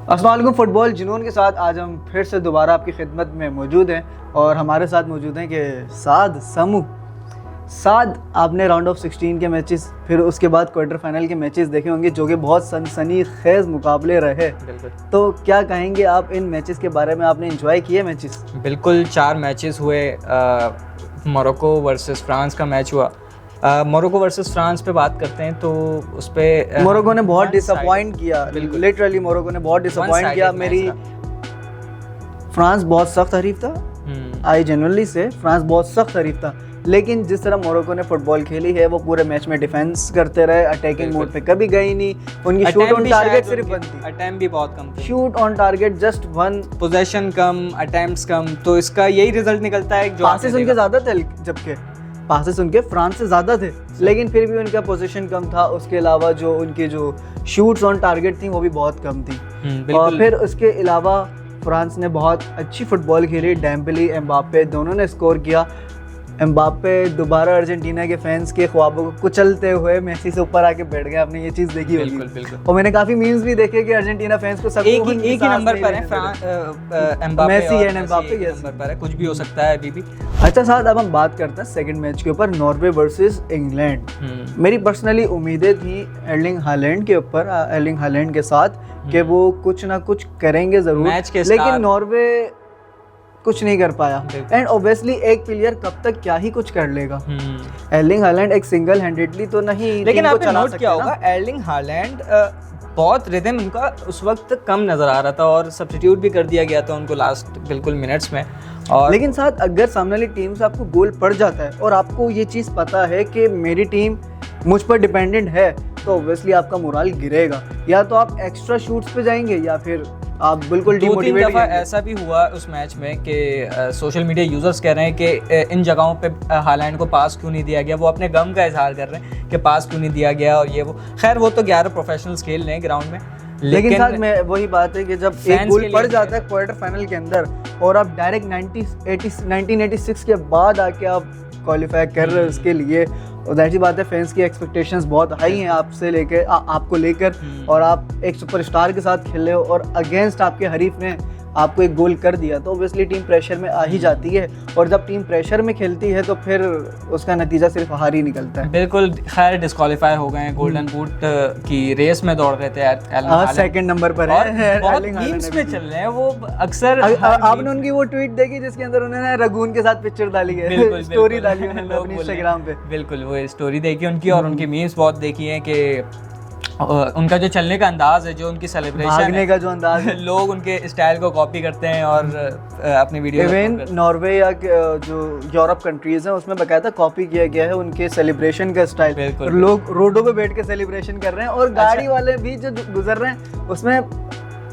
अस्सलाम वालेकुम फुटबॉल जुनून के साथ आज हम फिर से दोबारा आपकी खिदमत में मौजूद हैं और हमारे साथ मौजूद हैं कि साद आपने राउंड ऑफ 16 के मैचेस फिर उसके बाद क्वार्टर फाइनल के मैचेस देखे होंगे जो कि बहुत सनसनी खेज मुकाबले रहे। बिल्कुल। तो क्या कहेंगे आप इन मैचेस के बारे में? आपने एंजॉय किए मैचेस? बिल्कुल, 4 मैचेस हुए। मोरक्को वर्सेस फ्रांस का मैच हुआ। मोरक्को वर्सेस फ्रांस पे बात करते हैं तो उस पे मोरक्को ने बहुत डिसअपॉइंट किया। लिटरली मोरक्को ने बहुत डिसअपॉइंट किया। मेरी फ्रांस बहुत सख्त हरीफ था। आई जेन्युइनली से फ्रांस बहुत सख्त हरीफ था, लेकिन जिस तरह मोरक्को ने फुटबॉल खेली है वो पूरे मैच में डिफेंस करते रहे, अटैकिंग मोड पे कभी गई नहीं। उनकी शूट ऑन टारगेट सिर्फ 1 थी, अटेम्प्ट भी बहुत कम थे। Shoot on target just 1, position कम, अटेम्प्ट्स कम, तो इसका यही रिजल्ट निकलता है। जो पासेस उनके ज़्यादा थे, जबकि पासेस उनके फ्रांस से ज़्यादा थे, लेकिन फिर भी उनका पोजीशन कम था। उसके अलावा जो उनकी जो शूट्स ऑन टारगेट थी वो भी बहुत कम थी। और फिर उसके अलावा फ्रांस ने बहुत अच्छी फुटबॉल खेली। डेम्बेले, एम्बापे दोनों ने स्कोर किया। एम्बापे दोबारा अर्जेंटीना के फैंस के ख्वाबों को कुचलते हुए मेसी से ऊपर आके बैठ गया। आपने ये चीज़ देखी होगी। बिल्कुल। और मैंने काफ़ी मीम्स भी देखे कि अर्जेंटीना फैंस को सब एक ही नंबर पर है, एम्बापे मेसी और एंड एम्बापे नंबर पर है, कुछ भी हो सकता है अभी भी। अच्छा साथ अब हम बात करते हैं सेकंड मैच के ऊपर, नॉर्वे वर्सेस इंग्लैंड। मेरी पर्सनली उम्मीदें थी एर्लिंग हालैंड के ऊपर, एर्लिंग हालैंड के साथ कि वो कुछ ना कुछ करेंगे ज़रूर, लेकिन नॉर्वे कुछ नहीं कर पाया। एंड ऑब्वियसली एक प्लेयर कब तक क्या ही कुछ कर लेगा। एर्लिंग हालैंड एक सिंगल हैंडेडली तो नहीं, लेकिन आपने नोट किया होगा एर्लिंग हालैंड बहुत रिदम उनका उस वक्त कम नजर आ रहा था और सब्स्टिट्यूट भी कर दिया गया था उनको लास्ट बिल्कुल मिनट्स में। और लेकिन साथ अगर सामने वाली टीम से आपको गोल पड़ जाता है और आपको ये चीज़ पता है कि मेरी टीम मुझ पर डिपेंडेंट है, तो ऑब्वियसली आपका मोराल गिरेगा। या तो आप एक्स्ट्रा शूट्स पे जाएंगे या फिर आप बिल्कुल डिमोटिवेट। 2-3 दफ़ा ऐसा भी हुआ उस मैच में कि सोशल मीडिया यूजर्स कह रहे हैं कि इन जगहों पे हालैंड को पास क्यों नहीं दिया गया। वो अपने गम का इजहार कर रहे हैं कि पास क्यों नहीं दिया गया और ये वो। खैर वो तो 11 प्रोफेशनल्स खेल रहे हैं ग्राउंड में, लेकिन साथ में वही बात है कि जब एक गोल पड़ जाता है क्वार्टर फाइनल के अंदर और आप डायरेक्ट 1986 के बाद आके आप क्वालिफाई कर रहे हो उसके लिए, और ज़ाहिर सी बात है फैंस की एक्सपेक्टेशंस बहुत हाई हैं आपसे लेकर आपको लेकर, और आप एक सुपरस्टार के साथ खेल रहे हो और अगेंस्ट आपके हरीफ ने आपको एक गोल कर दिया, तो ऑब्वियसली टीम प्रेशर में आ ही जाती है। और जब टीम प्रेशर में खेलती है तो फिर उसका नतीजा सिर्फ हार ही निकलता है। बिल्कुल। खैर डिस्क्वालीफाई हो गए हैं, गोल्डन बूट की रेस में दौड़ रहे थे, सेकंड नंबर पर है। बहुत मीम्स में चल रहे हैं वो अक्सर। आपने उनकी वो ट्वीट देखी जिसके अंदर उन्होंने रगून के साथ पिक्चर डाली है, स्टोरी डाली उन्होंने अपने इंस्टाग्राम पे। बिल्कुल, वो स्टोरी देखी उनकी और उनकी मीम्स बहुत देखी हैं कि उनका जो चलने का अंदाज है, जो उनकी सेलिब्रेशन का जो अंदाज है, लोग उनके स्टाइल को कॉपी करते हैं और अपनी वीडियो। इवन नॉर्वे या जो यूरोप कंट्रीज हैं उसमें बकायदा कॉपी किया गया है उनके सेलिब्रेशन का स्टाइल। लोग रोडों पे बैठ के सेलिब्रेशन कर रहे हैं और गाड़ी वाले भी जो गुजर रहे हैं उसमें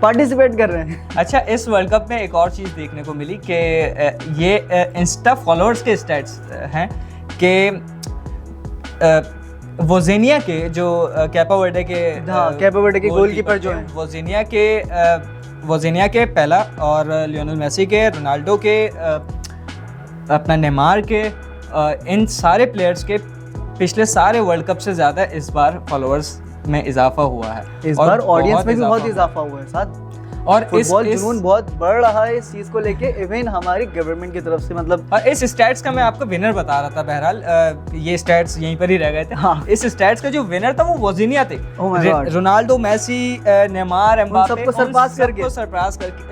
पार्टिसिपेट कर रहे हैं। अच्छा, इस वर्ल्ड कप में एक और चीज़ देखने को मिली कि ये इंस्टा फॉलोअर्स के स्टैट्स हैं कि वोज़ेनिया के जो कैपा वर्डे के गोलकीपर जो हैं, वोज़ेनिया के पहला और लियोनेल मेसी के, रोनाल्डो के, अपना नेमार के, इन सारे प्लेयर्स के पिछले सारे वर्ल्ड कप से ज़्यादा इस बार फॉलोअर्स में इजाफा हुआ है। इस बार ऑडियंस में भी बहुत इजाफा हुआ है साथ, और फुटबॉल जुनून बहुत बढ़ रहा है इस चीज़ को लेके, इवन हमारी गवर्नमेंट की तरफ से। मतलब इस स्टैट्स का मैं आपको विनर बता रहा था, बहरहाल ये स्टैट्स यहीं पर ही रह गए थे। हाँ। इस स्टैट्स का जो विनर था वो वोज़ेनिया थे। रोनाल्डो, मेसी, नेमार, एम्बापे सबको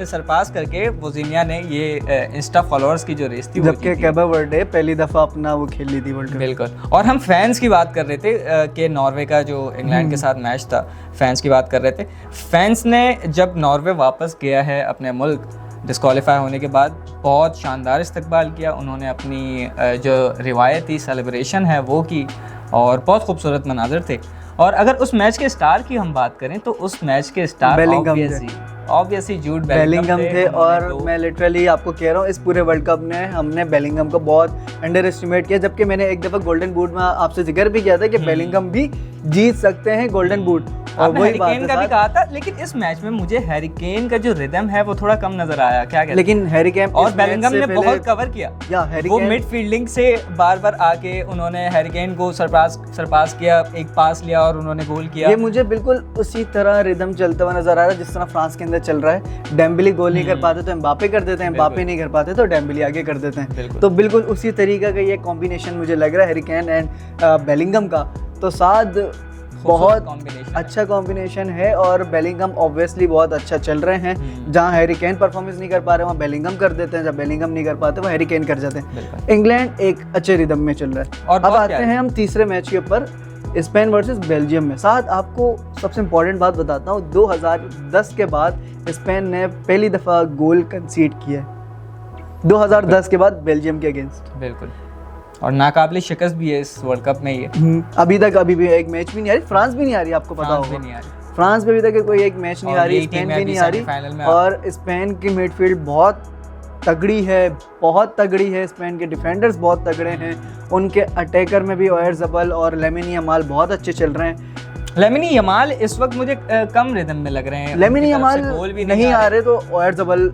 सरपास करके वोज़ेनिया ने ये इंस्टा फॉलोअर्स की जो रेस थी, जबकि कैपा वर्डे पहली दफ़ा अपना वो खेल ली थी वर्ल्ड कप। बिल्कुल। और हम फैंस की बात कर रहे थे कि नॉर्वे का जो इंग्लैंड के साथ मैच था, फैंस की बात कर रहे थे। फैंस ने जब नॉर्वे वापस गया है अपने मुल्क डिस्क्वालीफाई होने के बाद, बहुत शानदार इस्तकबाल किया उन्होंने। अपनी जो रिवायती सेलिब्रेशन है वो की और बहुत खूबसूरत मनाज़र थे। और अगर उस मैच के स्टार की हम बात करें तो उस मैच के स्टार ऑब्वियसली जूड बेलिंगम थे। और मैं लिटरली आपको कह रहा हूँ इस पूरे वर्ल्ड कप में हमने बेलिंगम को बहुत अंडर एस्टिमेट किया, जबकि मैंने एक दफ़ा गोल्डन बूट में आपसे जिक्र भी किया था कि बेलिंगम भी जीत सकते हैं गोल्डन बूट। आपने हैरी केन का भी कहा था, लेकिन इस मैच में मुझे हैरी केन का जो रिदम है वो थोड़ा कम नजर आया। क्या कहते हैं? लेकिन हैरी केन और बेलिंगम ने बहुत कवर किया। वो मिडफील्डिंग से बार बार आके उन्होंने हैरी केन को सरपास किया, एक पास लिया और उन्होंने गोल किया। ये मुझे बिल्कुल उसी तरह रिदम चलता हुआ नजर आ रहा है जिस तरह फ्रांस के अंदर मुकाबला चल रहा है। डेम्बेले गोल नहीं कर पाते तो एम्बापे कर देते हैं, एम्बापे नहीं कर पाते तो डेम्बेले आगे कर देते हैं। तो बिल्कुल उसी तरीके का ये कॉम्बिनेशन मुझे लग रहा है हैरी केन एंड बेलिंगम का। तो साथ बहुत अच्छा कॉम्बिनेशन है और बेलिंगम ऑब्वियसली बहुत अच्छा चल रहे हैं। जहाँ हैरी केन परफॉर्मेंस नहीं कर पा रहे वहाँ बेलिंगम कर देते हैं, जब बेलिंगम नहीं कर पाते वहाँ हैरी केन कर जाते हैं। इंग्लैंड एक अच्छे रिदम में चल रहा है। और अब आते हैं हम तीसरे मैच के ऊपर, स्पेन वर्सेस बेल्जियम में। साथ आपको सबसे इम्पोर्टेंट बात बताता हूँ, 2010 के बाद स्पेन ने पहली दफ़ा गोल कंसीड किया है 2010 के बाद बेल्जियम के अगेंस्ट। बिल्कुल, और नाकाबिले शिकस्त भी है इस वर्ल्ड कप में ये। अभी भी एक मैच भी नहीं आ रही, फ्रांस भी नहीं आ रही, आपको पता होगा फ्रांस में अभी तक कोई एक मैच नहीं आ रही, स्पेन भी नहीं आ रही। और स्पेन की मिडफील्ड बहुत तगड़ी है, बहुत तगड़ी है। स्पेन के डिफेंडर्स बहुत तगड़े हैं, उनके अटैकर में भी ओयारज़ाबाल और लामिन यमाल बहुत अच्छे चल रहे हैं। लामिन यमाल इस वक्त मुझे कम रिदम में लग रहे हैं, लामिन यमाल नहीं आ रहे तो ओयारज़ाबाल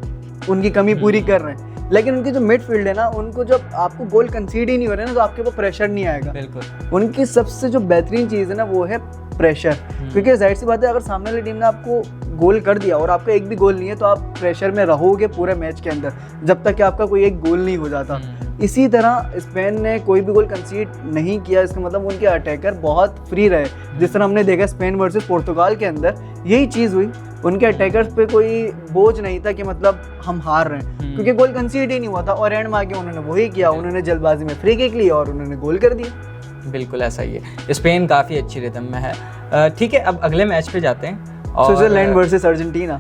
उनकी कमी पूरी कर रहे हैं। लेकिन उनकी जो मिडफील्ड है ना, उनको जब आपको गोल कंसीड ही नहीं हो रहे ना तो आपके ऊपर प्रेशर नहीं आएगा। बिल्कुल, उनकी सबसे जो बेहतरीन चीज़ है ना वो है प्रेशर। क्योंकि जाहिर सी बात है, अगर सामने वाली टीम ने आपको गोल कर दिया और आपका एक भी गोल नहीं है तो आप प्रेशर में रहोगे पूरे मैच के अंदर, जब तक कि आपका कोई एक गोल नहीं हो जाता। इसी तरह स्पेन ने कोई भी गोल कंसीड नहीं किया, इसका मतलब उनके अटैकर बहुत फ्री रहे। जिस तरह हमने देखा स्पेन वर्सेस पुर्तगाल के अंदर यही चीज़ हुई, उनके अटैकर्स पे कोई बोझ नहीं था कि मतलब हम हार रहे हैं, क्योंकि गोल कंसीड ही नहीं हुआ था। और एंड में आके उन्होंने वही किया, उन्होंने जल्दबाजी में फ्री किक लिया और उन्होंने गोल कर दिया। बिल्कुल ऐसा ही है, स्पेन काफ़ी अच्छी रिदम में है। ठीक है, अब अगले मैच पे जाते हैं। Switzerland versus Argentina.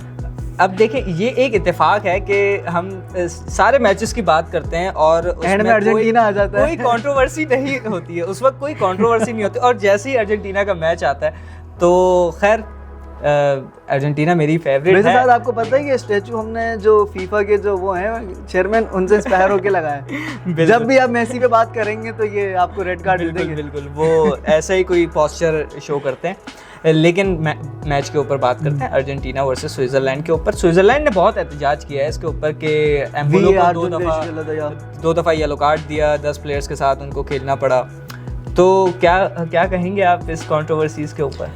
अब देखें, ये एक इत्तेफाक है कि हम सारे मैचेस की बात करते हैं और एंड में अर्जेंटीना आ जाता है, कोई कंट्रोवर्सी नहीं होती है, उस वक्त कोई कंट्रोवर्सी नहीं होती। और जैसे ही अर्जेंटीना का मैच आता है तो खैर अर्जेंटीना मेरी फेवरेट है। आपको पता है कि स्टैचू हमने जो फीफा के जो वो हैं चेयरमैन, उनसे इंस्पायर होके लगाया है। जब भी आप मेसी पे बात करेंगे तो ये आपको रेड कार्ड देंगे। बिल्कुल, वो ऐसा ही कोई पोस्चर शो करते हैं। लेकिन मैच के ऊपर बात करते हैं, अर्जेंटीना वर्सेस स्विट्जरलैंड के ऊपर। स्विट्जरलैंड ने बहुत एहतजाज किया है इसके ऊपर कि एम्बोलो को दो दफ़ा येलो कार्ड दिया, 10 प्लेयर्स के साथ उनको खेलना पड़ा। तो क्या कहेंगे आप इस कंट्रोवर्सीज के ऊपर?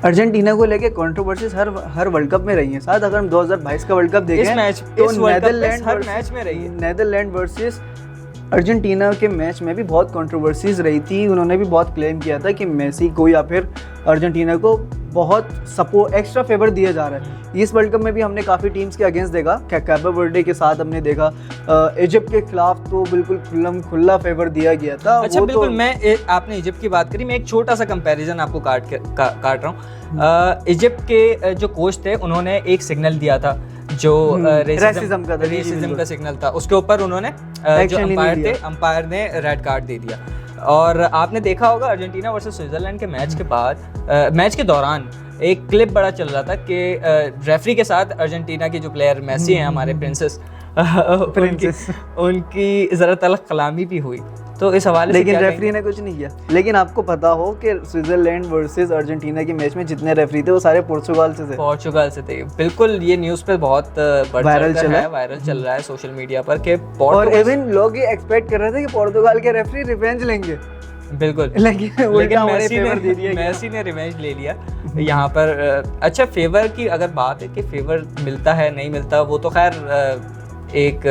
अर्जेंटीना को लेके कंट्रोवर्सीज हर वर्ल्ड कप में रही है। साथ अगर हम 2022 का वर्ल्ड कप देखें तो नेदरलैंड वर्सेस अर्जेंटीना के मैच में भी बहुत कंट्रोवर्सीज रही थी। उन्होंने भी बहुत क्लेम किया था कि मेसी को या फिर अर्जेंटीना को बहुत सपोर्ट एक्स्ट्रा फेवर दिया जा रहा है। इस वर्ल्ड कप में भी हमने काफ़ी टीम्स के अगेंस्ट देखा, कैप वर्डे के साथ हमने देखा, इजिप्ट के खिलाफ तो बिल्कुल खुला फेवर दिया गया था। अच्छा, बिल्कुल, आपने इजिप्ट की बात करी, मैं एक छोटा सा कंपैरिजन आपको काट रहा हूँ। इजिप्ट के जो कोच थे उन्होंने एक सिग्नल दिया था जो रेसिज्म का सिग्नल था, उसके ऊपर उन्होंने जो अंपायर ने रेड कार्ड दे दिया। और आपने देखा होगा अर्जेंटीना वर्सेस स्विट्जरलैंड के मैच के बाद मैच के दौरान एक क्लिप बड़ा चल रहा था कि रेफरी के साथ अर्जेंटीना के जो प्लेयर मेसी हैं, हमारे प्रिंसेस उनकी ज़रा तलख कलामी भी हुई। तो इस हवाले से लेकिन रेफरी ने कुछ नहीं किया। लेकिन आपको पता हो कि स्विट्जरलैंड वर्सेस अर्जेंटीना के मैच में जितने रेफरी थे वो सारे पोर्चुगाल से थे। बिल्कुल, ये न्यूज़ पे बहुत वायरल चल रहा है सोशल मीडिया पर कि और इवन लोग ये एक्सपेक्ट कर रहे थे कि पोर्तुगाल के रेफरी रिवेंज लेंगे। बिल्कुल, लेकिन मेसी ने रिवेंज ले लिया यहाँ पर। अच्छा, फेवर की अगर बात है कि फेवर मिलता है नहीं मिलता, वो तो खैर एक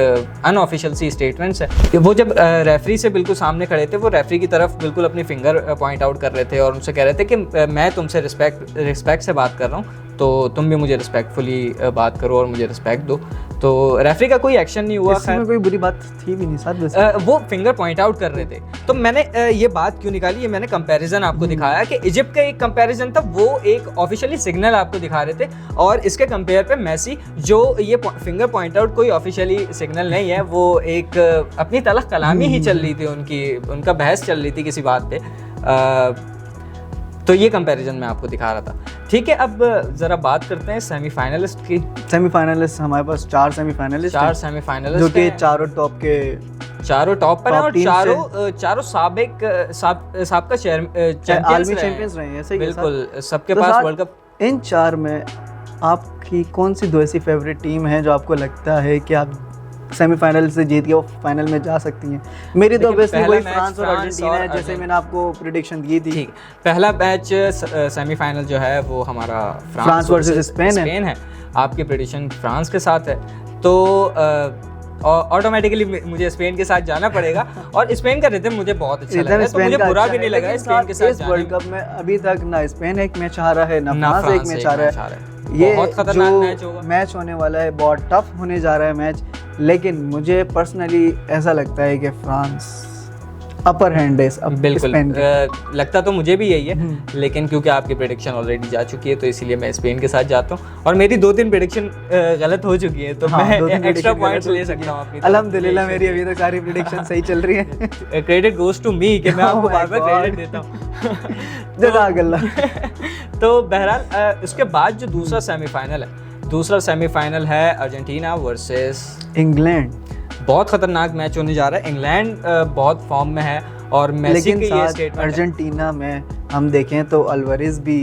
अनऑफिशियल सी स्टेटमेंट्स है। वो जब रेफरी से बिल्कुल सामने खड़े थे, वो रेफरी की तरफ बिल्कुल अपनी फिंगर पॉइंट आउट कर रहे थे और उनसे कह रहे थे कि मैं तुमसे रिस्पेक्ट से बात कर रहा हूँ, तो तुम भी मुझे रिस्पेक्टफुली बात करो और मुझे रिस्पेक्ट दो। तो रेफरी का कोई एक्शन नहीं हुआ, इसमें कोई बुरी बात थी भी नहीं साथ वो फिंगर पॉइंट आउट कर रहे थे। तो मैंने ये बात क्यों निकाली, ये मैंने कंपैरिजन आपको दिखाया कि इजिप्ट का एक कंपैरिजन था, वो एक ऑफिशियली सिग्नल आपको दिखा रहे थे, और इसके कंपेयर पे मेसी जो ये फिंगर पॉइंट आउट कोई ऑफिशियली सिग्नल नहीं है, वो एक अपनी तलख कलामी ही चल रही थी, उनका बहस चल रही थी किसी बात पे। तो ये कंपैरिजन मैं आपको दिखा रहा था। ठीक है, अब ज़रा बात करते हैं सेमीफाइनलिस्ट की। सेमीफाइनलिस्ट हमारे पास चार सेमीफाइनलिस्ट जो कि चारों टॉप पर हैं और चारों साबिका चैंपियंस रहे हैं। बिल्कुल, सबके पास वर्ल्ड कप। इन चार में आपकी कौन सी दो ऐसी फेवरेट टीम है जो आपको लगता है कि आप सेमीफाइनल से जीत के वो फाइनल में जा सकती हैं? मेरी तो ऑब्वियसली वही फ्रांस और अर्जेंटीना है, जैसे मैंने आपको प्रेडिक्शन की थी। पहला मैच सेमीफाइनल जो है वो हमारा फ्रांस वर्सेस स्पेन है। आपकी प्रेडिक्शन फ्रांस के साथ है, तो ऑटोमेटिकली मुझे स्पेन के साथ जाना पड़ेगा। और स्पेन का रिदम मुझे बहुत अच्छा लगा, तो मुझे बुरा भी नहीं लगा स्पेन के साथ जाने। वर्ल्ड कप में अभी तक ना स्पेन एक मैच हारा है, ना फ्रांस एक मैच हारा है। ये बहुत खतरनाक मैच होगा, मैच होने वाला है, बहुत टफ होने जा रहा है मैच। लेकिन मुझे पर्सनली ऐसा लगता है कि फ्रांस अपर हैंड है बिल्कुल। स्पेन लगता तो मुझे भी यही है, लेकिन क्योंकि आपकी प्रेडिक्शन ऑलरेडी जा चुकी है तो इसीलिए मैं स्पेन के साथ जाता हूँ। और मेरी 2-3 प्रेडिक्शन गलत हो चुकी है, तो मैं एक्स्ट्रा पॉइंट्स ले सकता हूँ अपनी। अल्हम्दुलिल्लाह मेरी अभी तक सारी प्रेडिक्शन सही चल रही है। क्रेडिट गोज टू मी कि मैं आपको बार-बार क्रेडिट देता हूँ। जज़ाकल्लाह। तो बहरहाल उसके बाद जो दूसरा सेमीफाइनल है अर्जेंटीना वर्सेस इंग्लैंड। बहुत खतरनाक मैच होने जा रहा है। इंग्लैंड बहुत फॉर्म में है और मेसी के ये स्टेटमेंट अर्जेंटीना में हम देखें तो अल्वारेज भी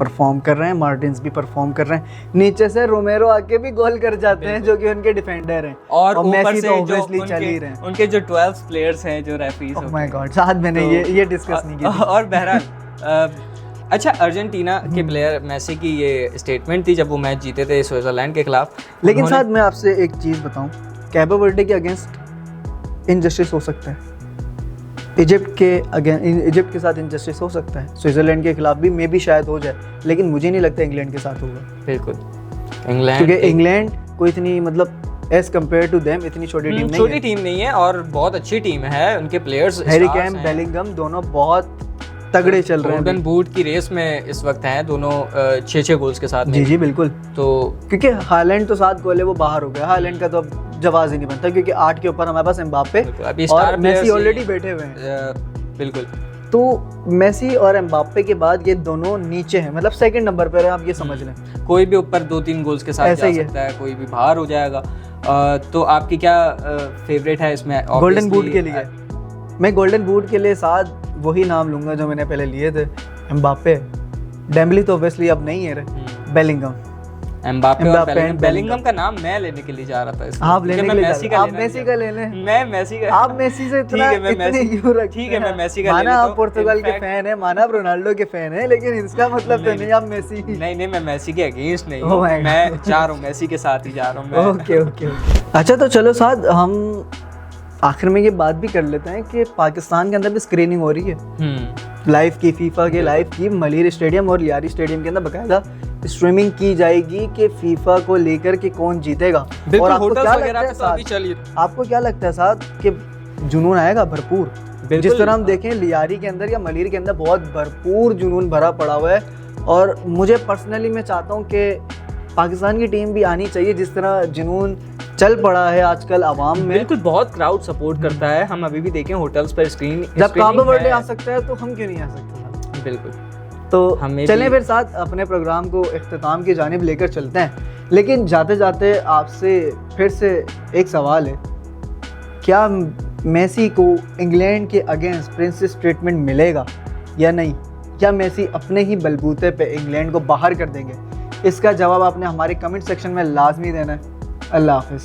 परफॉर्म कर रहे हैं, मार्टिन्स भी परफॉर्म कर रहे हैं, नीचे से रोमेरो आके भी गोल कर जाते हैं जो कि उनके डिफेंडर हैं। और ऊपर मेसी से तो जो ऑब्वियसली चल ही रहे हैं। उनके जो 12 प्लेयर्स हैं जो रेफरीज ओह माय गॉड, साथ मैंने ये डिस्कस नहीं की थी। और बहरहाल अच्छा, अर्जेंटीना के प्लेयर मेसी की ये स्टेटमेंट थी जब वो मैच जीते थे स्विट्जरलैंड के खिलाफ। लेकिन साथ मैं आपसे एक चीज़ बताऊं, कैबो वर्डे के अगेंस्ट इनजस्टिस हो सकता है, इजिप्ट के साथ इनजस्टिस हो सकता है, स्विट्जरलैंड के खिलाफ भी मे भी शायद हो जाए, लेकिन मुझे नहीं लगता इंग्लैंड के साथ होगा। बिल्कुल, इंग्लैंड, क्योंकि इंग्लैंड को इतनी मतलब एज कम्पेयर टू देम इतनी छोटी टीम नहीं है और बहुत अच्छी टीम है। उनके प्लेयर्स हैरी केन, बेलिंगम दोनों बहुत तगड़े चल रहे हैं। गोल्डन बूट की रेस में इस वक्त हैं दोनों 6-6 गोल्स के साथ। जी बिल्कुल। तो क्योंकि हालैंड तो 7 गोल है, वो बाहर हो गया, हालैंड का तो अब जवाब ही नहीं बनता, क्योंकि 8 के ऊपर हमारे पास एम्बाप्पे और मेसी ऑलरेडी बैठे हुए हैं। बिल्कुल। तो मेसी और एम्बाप्पे के बाद ये दोनों नीचे हैं, मतलब सेकंड नंबर पर है, आप ये समझ लें। कोई भी ऊपर 2-3 गोल्स के साथ जा सकता है, कोई भी बाहर हो जाएगा। तो आपकी क्या फेवरेट है इसमें? गोल्डन बूट के लिए मैं गोल्डन बूट के लिए साथ वही नाम लूंगा जो मैंने पहले लिए थे, एम्बाप्पे। डेम्बली तो ऑब्वियसली अब नहीं है, बेलिंगम, एम्बाप्पे और बेलिंगम का नाम मैं लेने के लिए जा रहा था इसमें। आप लेने के लिए आप मेसी का ले लें। मैं मेसी का, आप मेसी से इतना इतने क्यों रखते हैं? ठीक है, मैं मेसी का माना आप पुर्तगाल के फैन है, माना आप रोनाल्डो के फैन है, लेकिन इसका मतलब तो नहीं आप मेसी। नहीं, मैं मेसी के अगेंस्ट नहीं हूं, मैं जा रहा हूं मेसी के साथ ही जा रहा हूं मैं। ओके। अच्छा, तो चलो साथ हम आखिर में ये बात भी कर लेते हैं कि पाकिस्तान के अंदर भी स्क्रीनिंग हो रही है लाइव की, फीफा के लाइव की, मलीर स्टेडियम और लियारी स्टेडियम के अंदर बकायदा स्ट्रीमिंग की जाएगी कि फीफा को लेकर के कौन जीतेगा। और आपको क्या लगता है साथ, आपको क्या लगता है साथ कि जुनून आएगा भरपूर? जिस तरह हम देखें लियारी के अंदर या मलीर के अंदर बहुत भरपूर जुनून भरा पड़ा हुआ है, और मुझे पर्सनली मैं चाहता हूँ कि पाकिस्तान की टीम भी आनी चाहिए। जिस तरह जुनून चल पड़ा है आजकल आवाम में, बिल्कुल बहुत क्राउड सपोर्ट करता है। हम अभी भी देखें होटल्स पर स्क्रीन, जब काबो वर्डे आ सकता है तो हम क्यों नहीं आ सकते? बिल्कुल। तो चलें फिर साथ अपने प्रोग्राम को इख्तिताम की जानिब लेकर चलते हैं। लेकिन जाते जाते आपसे फिर से एक सवाल है, क्या मेसी को इंग्लैंड के अगेंस्ट प्रिंसेस ट्रीटमेंट मिलेगा या नहीं? क्या मेसी अपने ही बलबूते पे इंग्लैंड को बाहर कर देंगे? इसका जवाब आपने हमारे कमेंट सेक्शन में लाजमी देना है। अल्लाह हाफिज़।